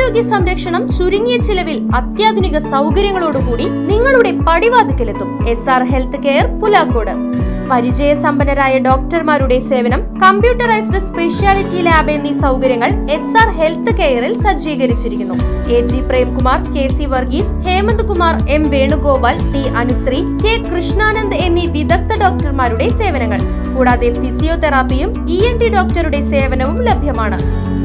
ആരോഗ്യ സംരക്ഷണം ചുരുങ്ങിയ ചിലവിൽ അത്യാധുനിക സൗകര്യങ്ങളോടുകൂടി നിങ്ങളുടെ പടിവാതിക്കലെത്തും. SR health care Pulakode. പരിചയസമ്പന്നരായ ഡോക്ടർമാരുടെ സേവനം, കമ്പ്യൂട്ടറൈസ്ഡ് സ്പെഷ്യാലിറ്റി ലാബ് എന്നീ സൗകര്യങ്ങൾ SR ഹെൽത്ത് കെയറിൽ സജ്ജീകരിച്ചിരിക്കുന്നു. AG Premkumar, KC Varghese, Hemant Kumar, M Venugopal, T Anusree, K Krishnanand എന്നീ വിദഗ്ധ ഡോക്ടർമാരുടെ സേവനങ്ങൾ. കൂടാതെ ഫിസിയോതെറാപ്പിയും ENT ഡോക്ടറുടെ സേവനവും ലഭ്യമാണ്.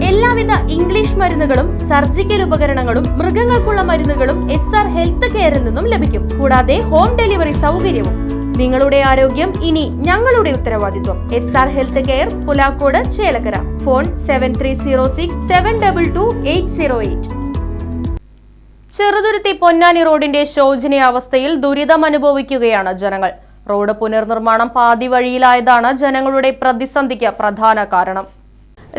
എല്ലാവിധ ഇംഗ്ലീഷ് മരുന്നുകളും സർജിക്കൽ ഉപകരണങ്ങളും മൃഗങ്ങൾക്കുള്ള മരുന്നുകളും SR ഹെൽത്ത് കെയറിൽ നിന്നും ലഭിക്കും. കൂടാതെ ഹോം ഡെലിവറി സൗകര്യവും. നിങ്ങളുടെ ആരോഗ്യം ഇനി ഞങ്ങളുടെ ഉത്തരവാദിത്വം. SR health care Pulakode, Chelakkara. Phone 7306722808. Cheruthuruthy Ponnani റോഡിന്റെ ശോചനീയാവസ്ഥയിൽ ദുരിതമനുഭവിക്കുകയാണ് ജനങ്ങൾ. റോഡ് പുനർനിർമ്മാണം പാതി വഴിയിലായതാണ് ജനങ്ങളുടെ പ്രതിസന്ധിക്ക് പ്രധാന കാരണം.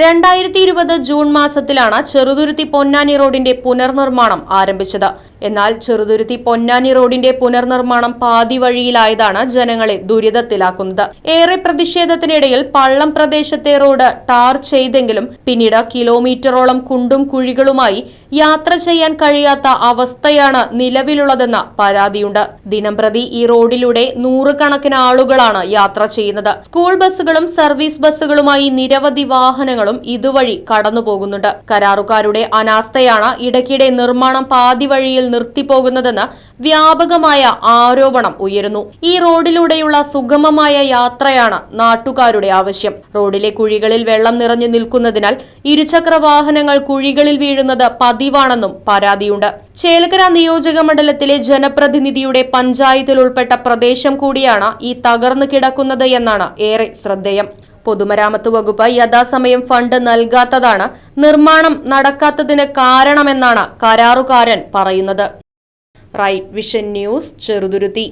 2020 ജൂൺ മാസത്തിലാണ് ചെറുതുരുത്തി പൊന്നാനി റോഡിന്റെ പുനർനിർമ്മാണം ആരംഭിച്ചത്. എന്നാൽ ചെറുതുരുത്തി പൊന്നാനി റോഡിന്റെ പുനർനിർമ്മാണം പാതി വഴിയിലായതാണ് ജനങ്ങളെ ദുരിതത്തിലാക്കുന്നത്. ഏറെ പ്രതിഷേധത്തിനിടയിൽ പള്ളം പ്രദേശത്തെ റോഡ് ടാർ ചെയ്തെങ്കിലും പിന്നീട് കിലോമീറ്ററോളം കുണ്ടും കുഴികളുമായി യാത്ര ചെയ്യാൻ കഴിയാത്ത അവസ്ഥയാണ് നിലവിലുള്ളതെന്ന പരാതിയുണ്ട്. ദിനംപ്രതി ഈ റോഡിലൂടെ നൂറുകണക്കിന് ആളുകളാണ് യാത്ര ചെയ്യുന്നത്. സ്കൂൾ ബസ്സുകളും സർവീസ് ബസ്സുകളുമായി നിരവധി വാഹനങ്ങളും ഇതുവഴി കടന്നുപോകുന്നുണ്ട്. കരാറുകാരുടെ അനാസ്ഥയാണ് ഇടയ്ക്കിടെ നിർമ്മാണം പാതി വഴിയിൽ നിർത്തിപ്പോകുന്നതെന്ന് വ്യാപകമായ ആരോപണം ഉയരുന്നു. ഈ റോഡിലൂടെയുള്ള സുഗമമായ യാത്രയാണ് നാട്ടുകാരുടെ ആവശ്യം. റോഡിലെ കുഴികളിൽ വെള്ളം നിറഞ്ഞു നിൽക്കുന്നതിനാൽ ഇരുചക്ര വാഹനങ്ങൾ കുഴികളിൽ വീഴുന്നത് പതിവാണെന്നും പരാതിയുണ്ട്. ചേലക്കര നിയോജക മണ്ഡലത്തിലെ ജനപ്രതിനിധിയുടെ പഞ്ചായത്തിൽ ഉൾപ്പെട്ട പ്രദേശം കൂടിയാണ് ഈ തകർന്നു കിടക്കുന്നത് എന്നാണ് ഏറെ ശ്രദ്ധേയം. പൊതുമരാമത്ത് വകുപ്പ് യഥാസമയം ഫണ്ട് നൽകാത്തതാണ് നിർമ്മാണം നടക്കാത്തതിന് കാരണമെന്നാണ് കരാറുകാരൻ പറയുന്നത്. Right vision news, Cheruthuruthy.